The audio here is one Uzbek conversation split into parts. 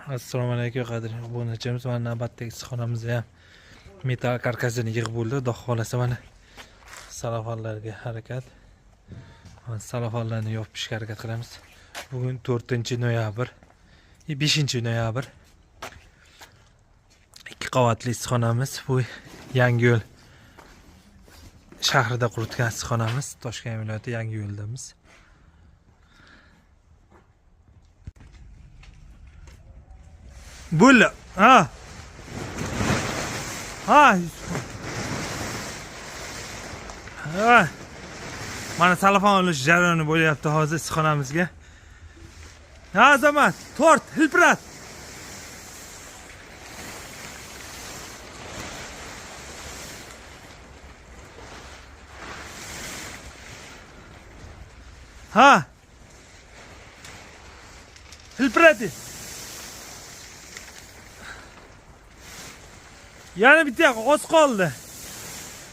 Assalomu alaykum qadrli obunachilarimiz. Mana navbatdagi issiqxonamizda ham metal karkasini yig'ib bo'ldi. Xudo xolasa mana salafonlarga harakat. Mana salafonlarni yopishga harakat qilamiz. Bugun 4-noyabr, 5-noyabr. 2 qavatli issiqxonamiz. Bu Yangiyo'l shahrida qurilgan issiqxonamiz. Toshkent viloyati Yangiyo'ldamiz. Bulla. Ha. Ha. Ha. Mana salafon olish jarayoni bo'lyapti hozir issiqxonamizga. Ha, Azamat, tort, hilpirat. Ha. Hilpirati. Yana bitta oz qoldi.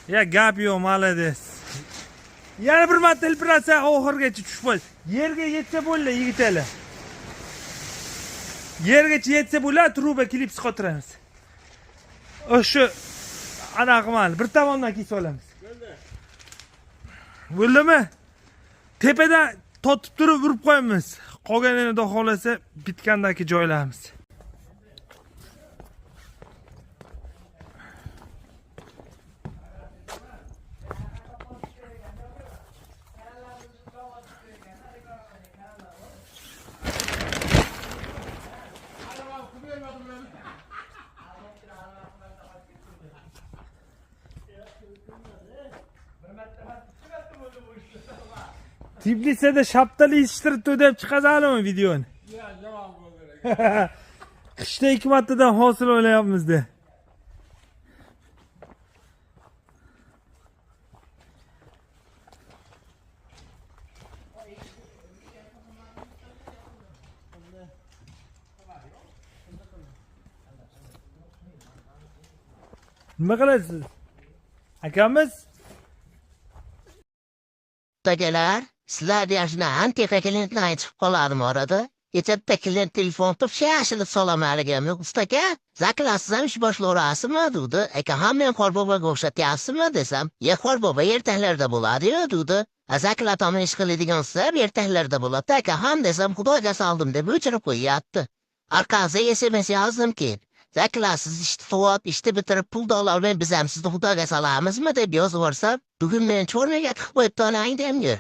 Ya gap yo'q, malades. Yana bir marta hilpiratsa oxirgacha tushmaydi. Yerga yetsa bo'ldi, yigitali. Yergacha yetsa bo'ladi, truba klips qotiramiz. O'sha anaqa qilmaydi, bir tomondan kesib olamiz. Bo'ldimi? Tepadan totib turib urib qo'yamiz. Qolganini xudo xolasa bitgandagi joylarimiz. Tbilisi'de şaptalı yetiştirip ödep çıkacağım mı videonu? Ya devam böyle. Kışta 2 martadan hasıl öyle yapmıştı. Ne kalırsınız? Akamiz? Dageler, sizler de yaşına tefekilin çıkıp koladım orada. Geçen tekilin telefon tutup şaşılıp solamaya gelmiyor. Ustake, zaklasızam iş başlı orası mı dudu? Hemen korbaba koşatıyası mı desem, ya korbaba yertenlerde bula diyordu. Zaklatamın işgal ediyorsa yertenlerde bula. Hem desem kudoyga saldım de büçürüp yattı. Arkaza SMS yazdım ki, zaklasız işte tuvat işte bitirip pul dolar ben bizemsiz kudoyga salamız mı de bir varsa, bugün ben çormaya yatıp bu ettiğine aynı demiyor.